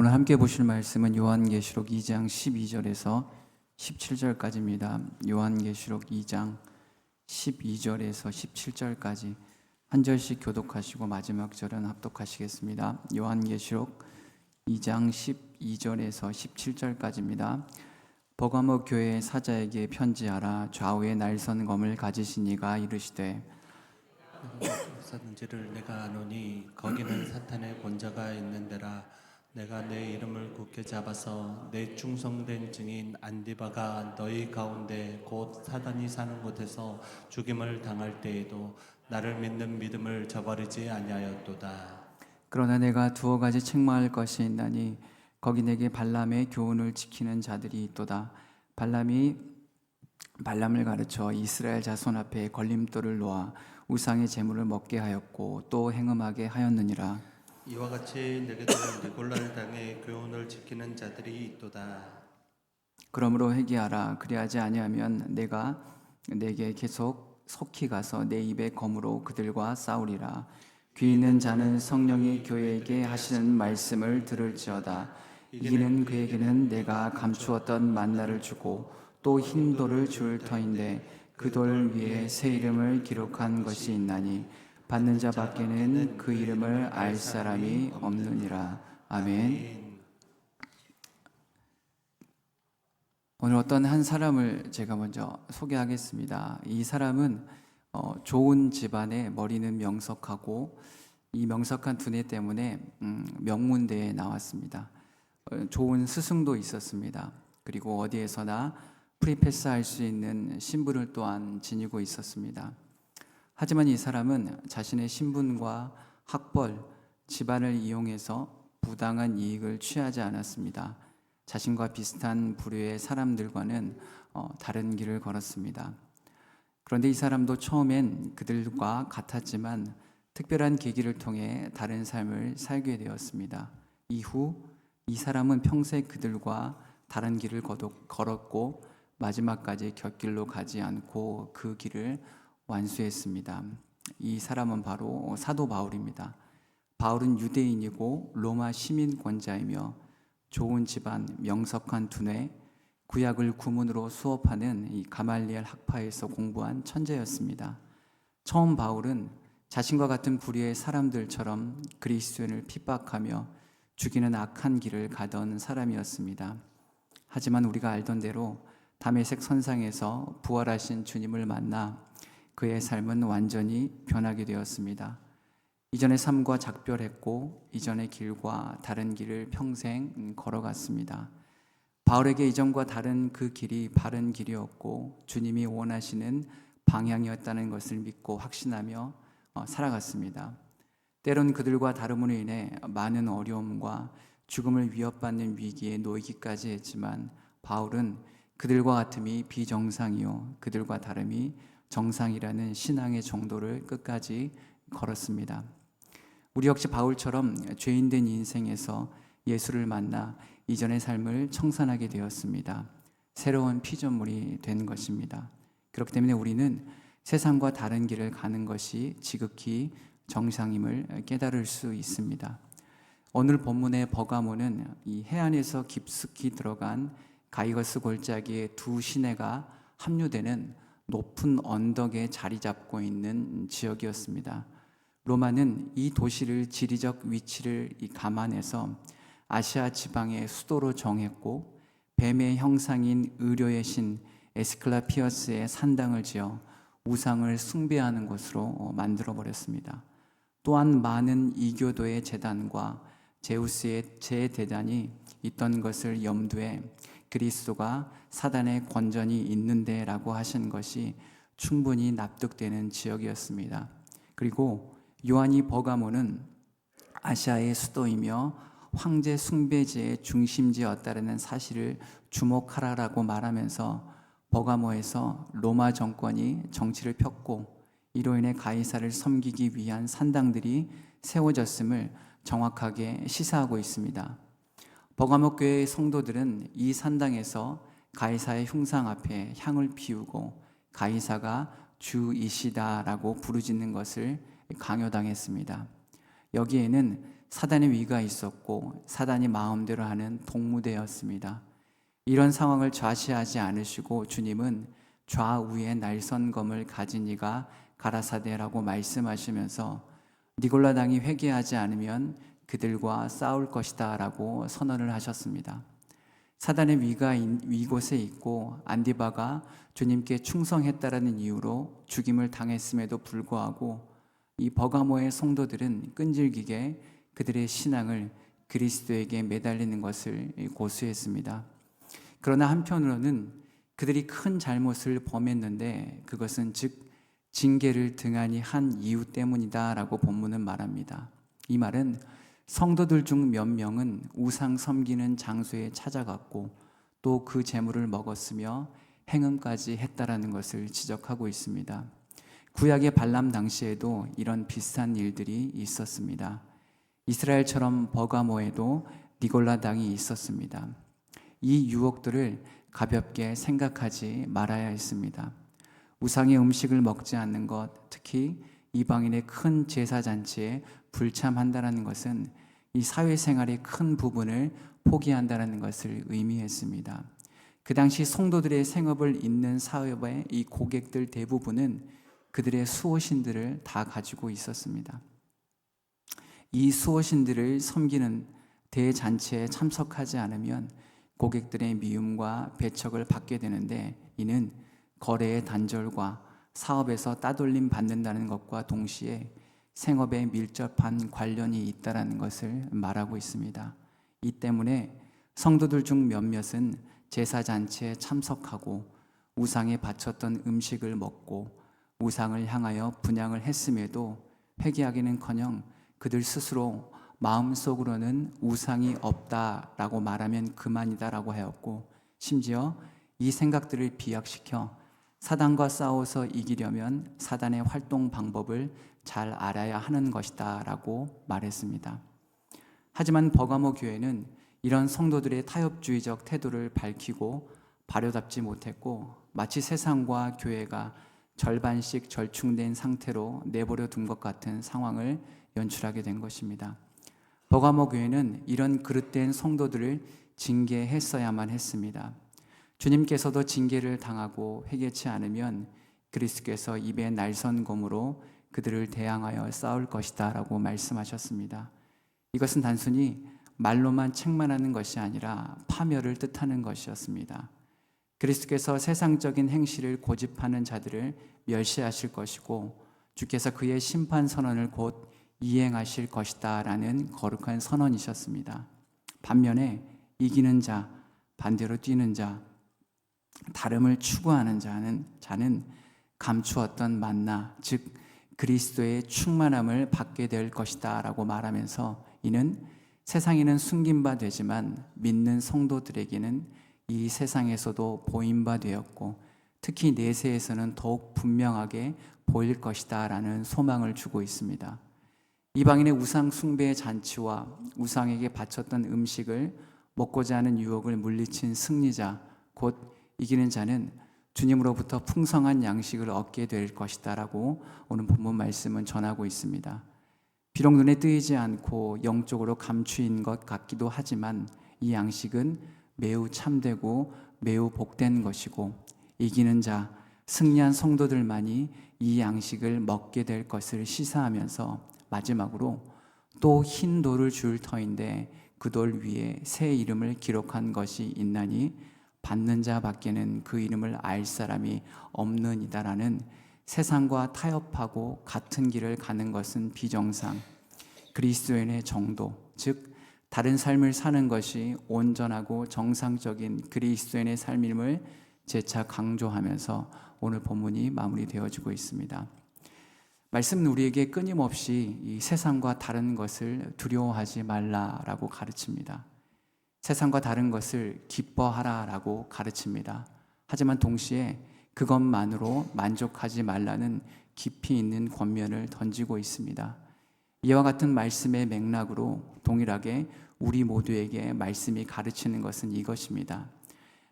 오늘 함께 보실 말씀은 요한계시록 2장 12절에서 17절까지입니다. 요한계시록 2장 12절에서 17절까지 한 절씩 교독하시고 마지막 절은 합독하시겠습니다. 요한계시록 2장 12절에서 17절까지입니다. 버가모 교회의 사자에게 편지하라. 좌우에 날선 검을 가지신 이가 이르시되 샀는지를 내가 아노니 거기는 사탄의 권자가 있는 데라. 내가 내 이름을 굳게 잡아서 내 충성된 증인 안디바가 너희 가운데 곧 사단이 사는 곳에서 죽임을 당할 때에도 나를 믿는 믿음을 저버리지 아니하였도다. 그러나 내가 두어 가지 책망할 것이 있나니 거기 내게 발람의 교훈을 지키는 자들이 있도다. 발람이 발람을 가르쳐 이스라엘 자손 앞에 걸림돌을 놓아 우상의 제물을 먹게 하였고 또 행음하게 하였느니라. 이와 같이 내게도 니골라를 당해 교훈을 지키는 자들이 있도다. 그러므로 회개하라. 그리하지 아니하면 내가 내게 계속 속히 가서 내 입에 검으로 그들과 싸우리라. 귀 있는 자는 성령이 교회에게 하시는 말씀을 들을지어다. 이기는 그에게는 내가 감추었던 만나를 주고 또 흰 돌을 줄 터인데 그 돌 위에 새 이름을 기록한 것이 있나니 받는 자 밖에는 그 이름을 알 사람이 없느니라. 아멘. 오늘 어떤 한 사람을 제가 먼저 소개하겠습니다. 이 사람은 좋은 집안에 머리는 명석하고 이 명석한 두뇌 때문에 명문대에 나왔습니다. 좋은 스승도 있었습니다. 그리고 어디에서나 프리패스할 수 있는 신분을 또한 지니고 있었습니다. 하지만 이 사람은 자신의 신분과 학벌, 집안을 이용해서 부당한 이익을 취하지 않았습니다. 자신과 비슷한 부류의 사람들과는 다른 길을 걸었습니다. 그런데 이 사람도 처음엔 그들과 같았지만 특별한 계기를 통해 다른 삶을 살게 되었습니다. 이후 이 사람은 평생 그들과 다른 길을 걸었고 마지막까지 곁길로 가지 않고 그 길을 완수했습니다. 이 사람은 바로 사도 바울입니다. 바울은 유대인이고 로마 시민권자이며 좋은 집안, 명석한 두뇌, 구약을 구문으로 수업하는 이 가말리엘 학파에서 공부한 천재였습니다. 처음 바울은 자신과 같은 부류의 사람들처럼 그리스도인을 핍박하며 죽이는 악한 길을 가던 사람이었습니다. 하지만 우리가 알던 대로 다메섹 선상에서 부활하신 주님을 만나 그의 삶은 완전히 변하게 되었습니다. 이전의 삶과 작별했고 이전의 길과 다른 길을 평생 걸어갔습니다. 바울에게 이전과 다른 그 길이 바른 길이었고 주님이 원하시는 방향이었다는 것을 믿고 확신하며 살아갔습니다. 때론 그들과 다름으로 인해 많은 어려움과 죽음을 위협받는 위기에 놓이기까지 했지만 바울은 그들과 같음이 비정상이요 그들과 다름이 정상이라는 신앙의 정도를 끝까지 걸었습니다. 우리 역시 바울처럼 죄인된 인생에서 예수를 만나 이전의 삶을 청산하게 되었습니다. 새로운 피조물이 된 것입니다. 그렇기 때문에 우리는 세상과 다른 길을 가는 것이 지극히 정상임을 깨달을 수 있습니다. 오늘 본문의 버가모는 이 해안에서 깊숙이 들어간 가이거스 골짜기의 두 시내가 합류되는 높은 언덕에 자리 잡고 있는 지역이었습니다. 로마는 이 도시를 지리적 위치를 감안해서 아시아 지방의 수도로 정했고 뱀의 형상인 의료의 신 에스클라피어스의 산당을 지어 우상을 숭배하는 곳으로 만들어버렸습니다. 또한 많은 이교도의 제단과 제우스의 제대단이 있던 것을 염두에 그리스도가 사단의 권전이 있는데 라고 하신 것이 충분히 납득되는 지역이었습니다. 그리고 요한이 버가모는 아시아의 수도이며 황제 숭배제의 중심지였다라는 사실을 주목하라라고 말하면서 버가모에서 로마 정권이 정치를 폈고 이로 인해 가이사를 섬기기 위한 산당들이 세워졌음을 정확하게 시사하고 있습니다. 버가모 교회의 성도들은 이 산당에서 가이사의 흉상 앞에 향을 피우고 가이사가 주이시다라고 부르짖는 것을 강요당했습니다. 여기에는 사단의 위가 있었고 사단이 마음대로 하는 동무대였습니다. 이런 상황을 좌시하지 않으시고 주님은 좌우에 날선검을 가진 이가 가라사대라고 말씀하시면서 니골라 당이 회개하지 않으면 그들과 싸울 것이다 라고 선언을 하셨습니다. 사단의 위가 이곳에 있고 안디바가 주님께 충성했다라는 이유로 죽임을 당했음에도 불구하고 이 버가모의 성도들은 끈질기게 그들의 신앙을 그리스도에게 매달리는 것을 고수했습니다. 그러나 한편으로는 그들이 큰 잘못을 범했는데 그것은 즉 징계를 등한히 한 이유 때문이다라고 본문은 말합니다. 이 말은 성도들 중 몇 명은 우상 섬기는 장소에 찾아갔고 또 그 재물을 먹었으며 행음까지 했다라는 것을 지적하고 있습니다. 구약의 발람 당시에도 이런 비슷한 일들이 있었습니다. 이스라엘처럼 버가모에도 니골라 당이 있었습니다. 이 유혹들을 가볍게 생각하지 말아야 했습니다. 우상의 음식을 먹지 않는 것, 특히 이방인의 큰 제사잔치에 불참한다는 것은 이 사회생활의 큰 부분을 포기한다는 것을 의미했습니다. 그 당시 성도들의 생업을 잇는 사업의 이 고객들 대부분은 그들의 수호신들을 다 가지고 있었습니다. 이 수호신들을 섬기는 대잔치에 참석하지 않으면 고객들의 미움과 배척을 받게 되는데 이는 거래의 단절과 사업에서 따돌림 받는다는 것과 동시에 생업에 밀접한 관련이 있다는 것을 말하고 있습니다. 이 때문에 성도들 중 몇몇은 제사잔치에 참석하고 우상에 바쳤던 음식을 먹고 우상을 향하여 분향을 했음에도 회개하기는커녕 그들 스스로 마음속으로는 우상이 없다라고 말하면 그만이다라고 하였고 심지어 이 생각들을 비약시켜 사단과 싸워서 이기려면 사단의 활동 방법을 잘 알아야 하는 것이다 라고 말했습니다. 하지만 버가모 교회는 이런 성도들의 타협주의적 태도를 밝히고 바로잡지 못했고 마치 세상과 교회가 절반씩 절충된 상태로 내버려 둔 것 같은 상황을 연출하게 된 것입니다. 버가모 교회는 이런 그릇된 성도들을 징계했어야만 했습니다. 주님께서도 징계를 당하고 회개치 않으면 그리스도께서 입에 날선검으로 그들을 대항하여 싸울 것이다 라고 말씀하셨습니다. 이것은 단순히 말로만 책망하는 것이 아니라 파멸을 뜻하는 것이었습니다. 그리스도께서 세상적인 행실을 고집하는 자들을 멸시하실 것이고 주께서 그의 심판 선언을 곧 이행하실 것이다 라는 거룩한 선언이셨습니다. 반면에 이기는 자, 반대로 뛰는 자, 다름을 추구하는 자는 감추었던 만나, 즉 그리스도의 충만함을 받게 될 것이다 라고 말하면서 이는 세상에는 숨긴 바 되지만 믿는 성도들에게는 이 세상에서도 보인 바 되었고 특히 내세에서는 더욱 분명하게 보일 것이다 라는 소망을 주고 있습니다. 이방인의 우상 숭배의 잔치와 우상에게 바쳤던 음식을 먹고자 하는 유혹을 물리친 승리자, 곧 이기는 자는 주님으로부터 풍성한 양식을 얻게 될 것이다 라고 오늘 본문 말씀은 전하고 있습니다. 비록 눈에 띄지 않고 영적으로 감추인 것 같기도 하지만 이 양식은 매우 참되고 매우 복된 것이고 이기는 자, 승리한 성도들만이 이 양식을 먹게 될 것을 시사하면서 마지막으로 또 흰 돌을 줄 터인데 그 돌 위에 새 이름을 기록한 것이 있나니 받는 자 밖에는 그 이름을 알 사람이 없느니다라는 세상과 타협하고 같은 길을 가는 것은 비정상, 그리스도인의 정도, 즉 다른 삶을 사는 것이 온전하고 정상적인 그리스도인의 삶임을 재차 강조하면서 오늘 본문이 마무리되어지고 있습니다. 말씀은 우리에게 끊임없이 이 세상과 다른 것을 두려워하지 말라라고 가르칩니다. 세상과 다른 것을 기뻐하라라고 가르칩니다. 하지만 동시에 그것만으로 만족하지 말라는 깊이 있는 권면을 던지고 있습니다. 이와 같은 말씀의 맥락으로 동일하게 우리 모두에게 말씀이 가르치는 것은 이것입니다.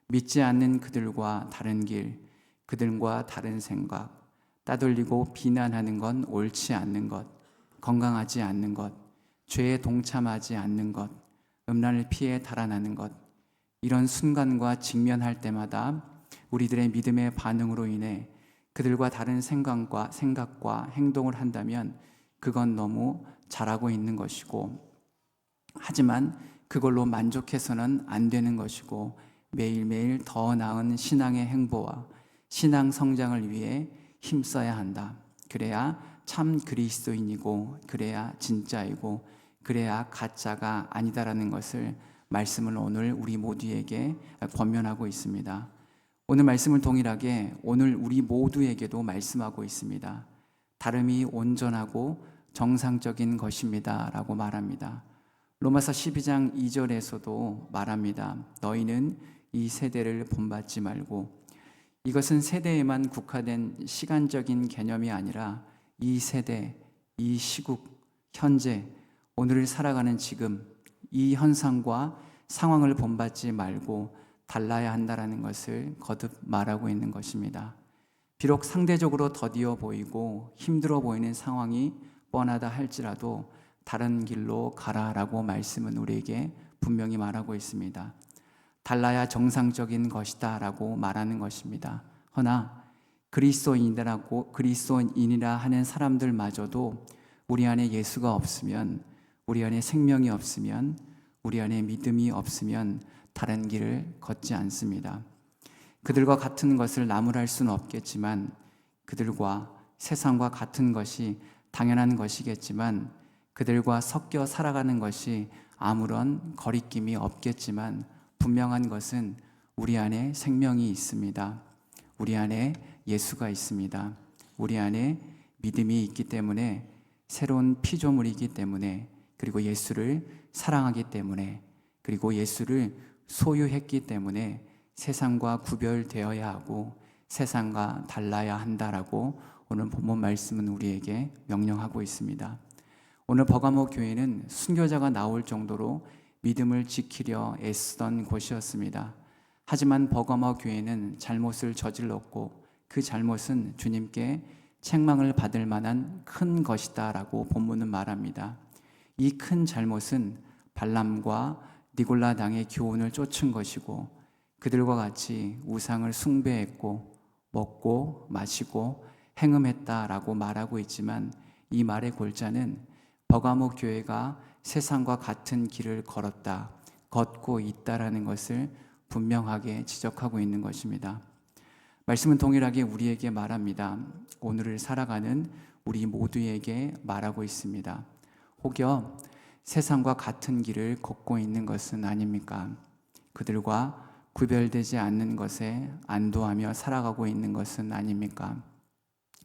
믿지 않는 그들과 다른 길, 그들과 다른 생각, 따돌리고 비난하는 건 옳지 않는 것, 건강하지 않는 것, 죄에 동참하지 않는 것, 음란을 피해 달아나는 것, 이런 순간과 직면할 때마다 우리들의 믿음의 반응으로 인해 그들과 다른 생각과 행동을 한다면 그건 너무 잘하고 있는 것이고, 하지만 그걸로 만족해서는 안 되는 것이고, 매일매일 더 나은 신앙의 행보와 신앙 성장을 위해 힘써야 한다. 그래야 참 그리스도인이고, 그래야 진짜이고, 그래야 가짜가 아니다라는 것을 말씀을 오늘 우리 모두에게 권면하고 있습니다. 오늘 말씀을 동일하게 오늘 우리 모두에게도 말씀하고 있습니다. 다름이 온전하고 정상적인 것입니다 라고 말합니다. 로마서 12장 2절에서도 말합니다. 너희는 이 세대를 본받지 말고, 이것은 세대에만 국한된 시간적인 개념이 아니라 이 세대, 이 시국, 현재, 오늘을 살아가는 지금 이 현상과 상황을 본받지 말고 달라야 한다는 것을 거듭 말하고 있는 것입니다. 비록 상대적으로 더디어 보이고 힘들어 보이는 상황이 뻔하다 할지라도 다른 길로 가라라고 말씀은 우리에게 분명히 말하고 있습니다. 달라야 정상적인 것이다 라고 말하는 것입니다. 허나 그리스도인이라 하는 사람들마저도 우리 안에 예수가 없으면, 우리 안에 생명이 없으면, 우리 안에 믿음이 없으면 다른 길을 걷지 않습니다. 그들과 같은 것을 나무랄 수는 없겠지만, 그들과 세상과 같은 것이 당연한 것이겠지만, 그들과 섞여 살아가는 것이 아무런 거리낌이 없겠지만, 분명한 것은 우리 안에 생명이 있습니다. 우리 안에 예수가 있습니다. 우리 안에 믿음이 있기 때문에, 새로운 피조물이기 때문에, 그리고 예수를 사랑하기 때문에, 그리고 예수를 소유했기 때문에 세상과 구별되어야 하고 세상과 달라야 한다라고 오늘 본문 말씀은 우리에게 명령하고 있습니다. 오늘 버가모 교회는 순교자가 나올 정도로 믿음을 지키려 애쓰던 곳이었습니다. 하지만 버가모 교회는 잘못을 저질렀고 그 잘못은 주님께 책망을 받을 만한 큰 것이다 라고 본문은 말합니다. 이 큰 잘못은 발람과 니골라 당의 교훈을 쫓은 것이고, 그들과 같이 우상을 숭배했고 먹고 마시고 행음했다라고 말하고 있지만, 이 말의 골자는 버가모 교회가 세상과 같은 길을 걷고 있다라는 것을 분명하게 지적하고 있는 것입니다. 말씀은 동일하게 우리에게 말합니다. 오늘을 살아가는 우리 모두에게 말하고 있습니다. 혹여 세상과 같은 길을 걷고 있는 것은 아닙니까? 그들과 구별되지 않는 것에 안도하며 살아가고 있는 것은 아닙니까?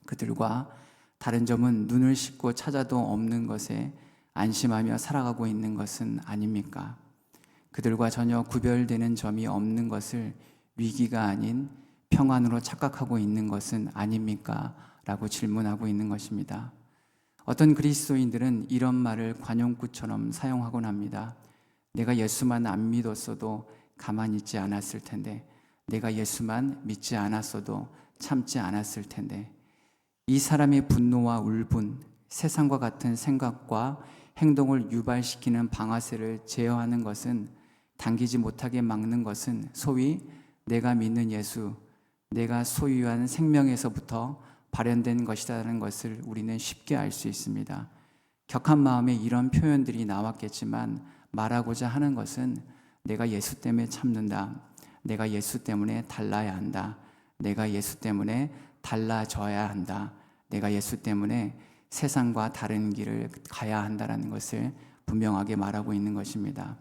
그들과 다른 점은 눈을 씻고 찾아도 없는 것에 안심하며 살아가고 있는 것은 아닙니까? 그들과 전혀 구별되는 점이 없는 것을 위기가 아닌 평안으로 착각하고 있는 것은 아닙니까? 라고 질문하고 있는 것입니다. 어떤 그리스도인들은 이런 말을 관용구처럼 사용하곤 합니다. 내가 예수만 안 믿었어도 가만히 있지 않았을 텐데, 내가 예수만 믿지 않았어도 참지 않았을 텐데. 이 사람의 분노와 울분, 세상과 같은 생각과 행동을 유발시키는 방아쇠를 제어하는 것은, 당기지 못하게 막는 것은 소위 내가 믿는 예수, 내가 소유한 생명에서부터 발현된 것이라는 것을 우리는 쉽게 알 수 있습니다. 격한 마음에 이런 표현들이 나왔겠지만, 말하고자 하는 것은 내가 예수 때문에 참는다, 내가 예수 때문에 달라야 한다, 내가 예수 때문에 달라져야 한다, 내가 예수 때문에 세상과 다른 길을 가야 한다는 것을 분명하게 말하고 있는 것입니다.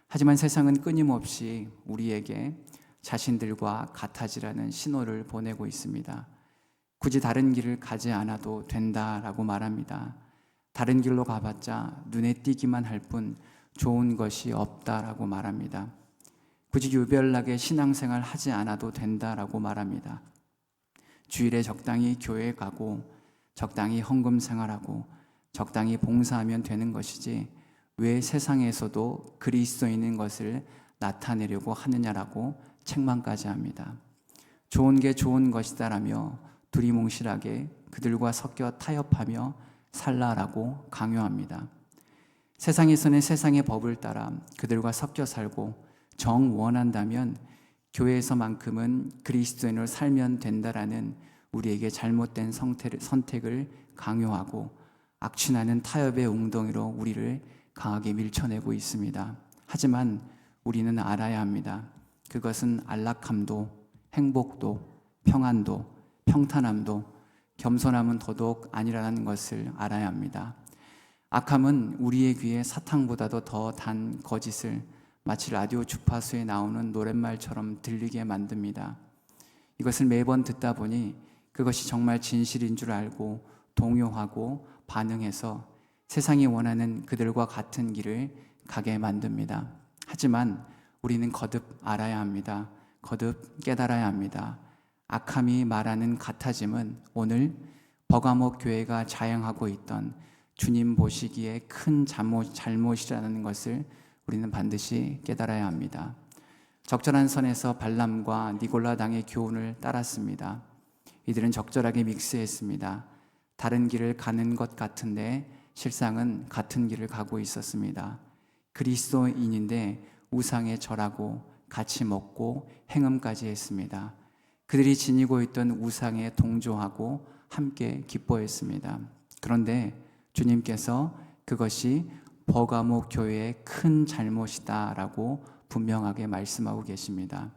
하지만 세상은 끊임없이 우리에게 자신들과 같아지라는 신호를 보내고 있습니다. 굳이 다른 길을 가지 않아도 된다라고 말합니다. 다른 길로 가봤자 눈에 띄기만 할 뿐 좋은 것이 없다라고 말합니다. 굳이 유별나게 신앙생활 하지 않아도 된다라고 말합니다. 주일에 적당히 교회에 가고 적당히 헌금 생활하고 적당히 봉사하면 되는 것이지 왜 세상에서도 그리스도인인 것을 나타내려고 하느냐라고 책망까지 합니다. 좋은 게 좋은 것이다라며 두리뭉실하게 그들과 섞여 타협하며 살라라고 강요합니다. 세상에서는 세상의 법을 따라 그들과 섞여 살고 정 원한다면 교회에서만큼은 그리스도인으로 살면 된다라는 우리에게 잘못된 선택을 강요하고 악취나는 타협의 웅덩이로 우리를 강하게 밀쳐내고 있습니다. 하지만 우리는 알아야 합니다. 그것은 안락함도 행복도 평안도 평탄함도 겸손함은 더더욱 아니라는 것을 알아야 합니다. 악함은 우리의 귀에 사탕보다도 더 단 거짓을 마치 라디오 주파수에 나오는 노랫말처럼 들리게 만듭니다. 이것을 매번 듣다 보니 그것이 정말 진실인 줄 알고 동요하고 반응해서 세상이 원하는 그들과 같은 길을 가게 만듭니다. 하지만 우리는 거듭 알아야 합니다. 거듭 깨달아야 합니다. 악함이 말하는 같아짐은 오늘 버가목 교회가 자행하고 있던 주님 보시기에 큰 잘못이라는 것을 우리는 반드시 깨달아야 합니다. 적절한 선에서 발람과 니골라 당의 교훈을 따랐습니다. 이들은 적절하게 믹스했습니다. 다른 길을 가는 것 같은데 실상은 같은 길을 가고 있었습니다. 그리스도인인데 우상에 절하고 같이 먹고 행음까지 했습니다. 그들이 지니고 있던 우상에 동조하고 함께 기뻐했습니다. 그런데 주님께서 그것이 버가목 교회의 큰 잘못이다라고 분명하게 말씀하고 계십니다.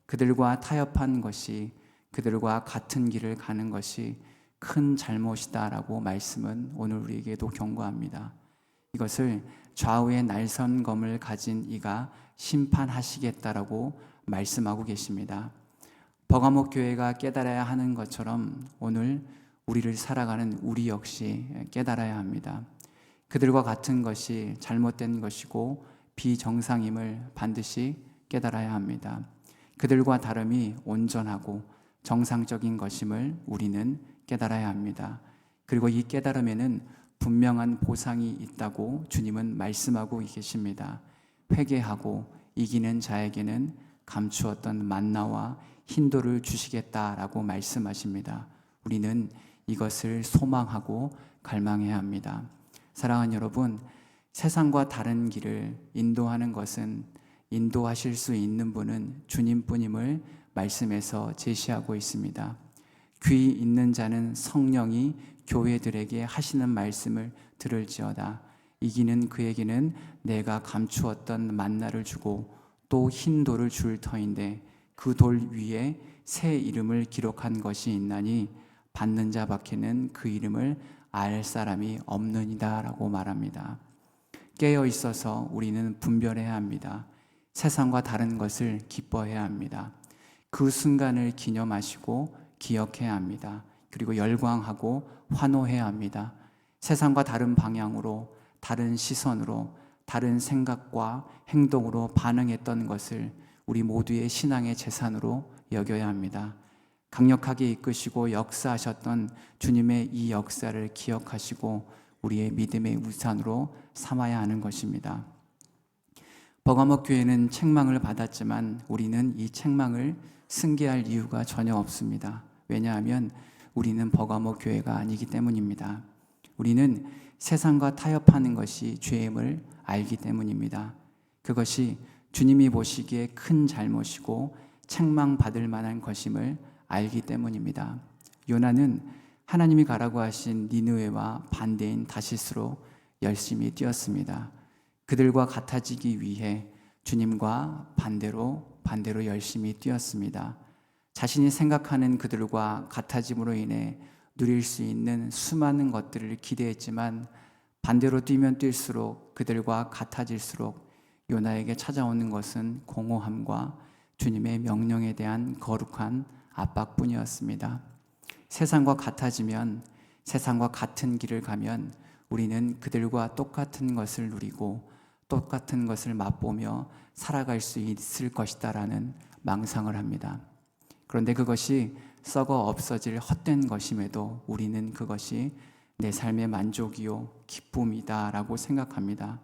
그들과 타협한 것이, 그들과 같은 길을 가는 것이 큰 잘못이다라고 말씀은 오늘 우리에게도 경고합니다. 이것을 좌우의 날선검을 가진 이가 심판하시겠다라고 말씀하고 계십니다. 버가목 교회가 깨달아야 하는 것처럼 오늘 우리를 살아가는 우리 역시 깨달아야 합니다. 그들과 같은 것이 잘못된 것이고 비정상임을 반드시 깨달아야 합니다. 그들과 다름이 온전하고 정상적인 것임을 우리는 깨달아야 합니다. 그리고 이 깨달음에는 분명한 보상이 있다고 주님은 말씀하고 계십니다. 회개하고 이기는 자에게는 감추었던 만나와 흰돌을 주시겠다라고 말씀하십니다. 우리는 이것을 소망하고 갈망해야 합니다. 사랑하는 여러분, 세상과 다른 길을 인도하는 것은 인도하실 수 있는 분은 주님뿐임을 말씀에서 제시하고 있습니다. 귀 있는 자는 성령이 교회들에게 하시는 말씀을 들을지어다. 이기는 그에게는 내가 감추었던 만나를 주고 또 흰 돌을 줄 터인데 그 돌 위에 새 이름을 기록한 것이 있나니 받는 자 밖에는 그 이름을 알 사람이 없느니라 라고 말합니다. 깨어 있어서 우리는 분별해야 합니다. 세상과 다른 것을 기뻐해야 합니다. 그 순간을 기념하시고 기억해야 합니다. 그리고 열광하고 환호해야 합니다. 세상과 다른 방향으로, 다른 시선으로, 다른 생각과 행동으로 반응했던 것을 우리 모두의 신앙의 재산으로 여겨야 합니다. 강력하게 이끄시고 역사하셨던 주님의 이 역사를 기억하시고 우리의 믿음의 우산으로 삼아야 하는 것입니다. 버가목 교회는 책망을 받았지만 우리는 이 책망을 승계할 이유가 전혀 없습니다. 왜냐하면 우리는 버가목 교회가 아니기 때문입니다. 우리는 세상과 타협하는 것이 죄임을 알기 때문입니다. 그것이 주님이 보시기에 큰 잘못이고 책망받을 만한 것임을 알기 때문입니다. 요나는 하나님이 가라고 하신 니느웨와 반대인 다시스로 열심히 뛰었습니다. 그들과 같아지기 위해 주님과 반대로 열심히 뛰었습니다. 자신이 생각하는 그들과 같아짐으로 인해 누릴 수 있는 수많은 것들을 기대했지만 반대로 뛰면 뛸수록 그들과 같아질수록 요나에게 찾아오는 것은 공허함과 주님의 명령에 대한 거룩한 압박뿐이었습니다. 세상과 같아지면, 세상과 같은 길을 가면 우리는 그들과 똑같은 것을 누리고 똑같은 것을 맛보며 살아갈 수 있을 것이다라는 망상을 합니다. 그런데 그것이 썩어 없어질 헛된 것임에도 우리는 그것이 내 삶의 만족이요 기쁨이다라고 생각합니다.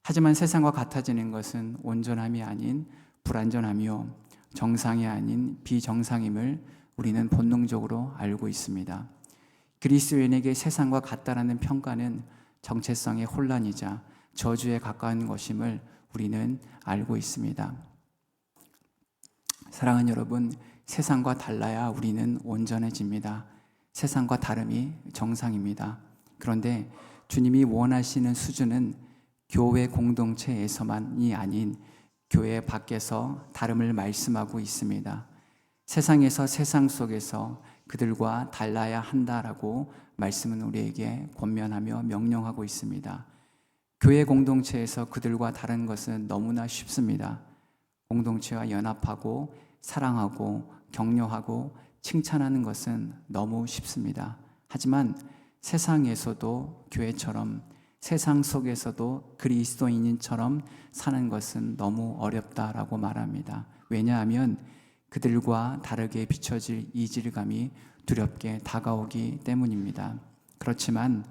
하지만 세상과 같아지는 것은 온전함이 아닌 불완전함이요 정상이 아닌 비정상임을 우리는 본능적으로 알고 있습니다. 그리스도인에게 세상과 같다라는 평가는 정체성의 혼란이자 저주에 가까운 것임을 우리는 알고 있습니다. 사랑하는 여러분, 세상과 달라야 우리는 온전해집니다. 세상과 다름이 정상입니다. 그런데 주님이 원하시는 수준은 교회 공동체에서만이 아닌 교회 밖에서 다름을 말씀하고 있습니다. 세상에서 세상 속에서 그들과 달라야 한다라고 말씀은 우리에게 권면하며 명령하고 있습니다. 교회 공동체에서 그들과 다른 것은 너무나 쉽습니다. 공동체와 연합하고 사랑하고 격려하고 칭찬하는 것은 너무 쉽습니다. 하지만 세상에서도 교회처럼 세상 속에서도 그리스도인처럼 사는 것은 너무 어렵다라고 말합니다. 왜냐하면 그들과 다르게 비춰질 이질감이 두렵게 다가오기 때문입니다. 그렇지만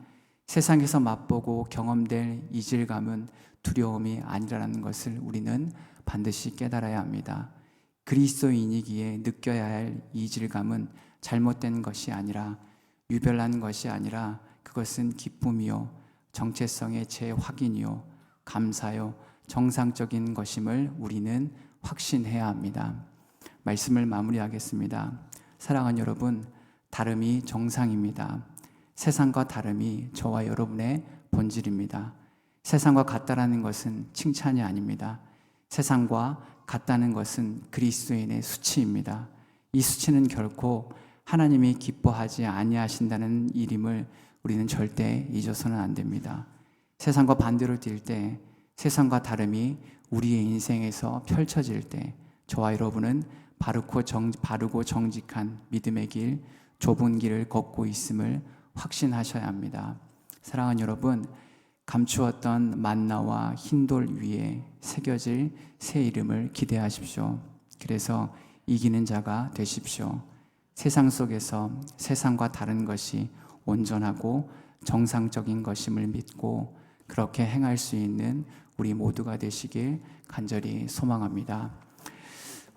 세상에서 맛보고 경험될 이질감은 두려움이 아니라는 것을 우리는 반드시 깨달아야 합니다. 그리스도인이기에 느껴야 할 이질감은 잘못된 것이 아니라 유별난 것이 아니라 그것은 기쁨이요 정체성의 재확인이요 감사요 정상적인 것임을 우리는 확신해야 합니다. 말씀을 마무리하겠습니다. 사랑하는 여러분, 다름이 정상입니다. 세상과 다름이 저와 여러분의 본질입니다. 세상과 같다라는 것은 칭찬이 아닙니다. 세상과 같다는 것은 그리스도인의 수치입니다. 이 수치는 결코 하나님이 기뻐하지 아니하신다는 일임을 우리는 절대 잊어서는 안 됩니다. 세상과 반대로 뛸 때, 세상과 다름이 우리의 인생에서 펼쳐질 때 저와 여러분은 바르고 정직한 믿음의 길, 좁은 길을 걷고 있음을 확신하셔야 합니다. 사랑하는 여러분, 감추었던 만나와 흰돌 위에 새겨질 새 이름을 기대하십시오. 그래서 이기는 자가 되십시오. 세상 속에서 세상과 다른 것이 온전하고 정상적인 것임을 믿고 그렇게 행할 수 있는 우리 모두가 되시길 간절히 소망합니다.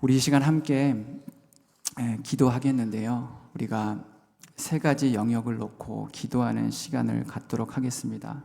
우리 이 시간 함께 기도하겠는데요. 우리가 세 가지 영역을 놓고 기도하는 시간을 갖도록 하겠습니다.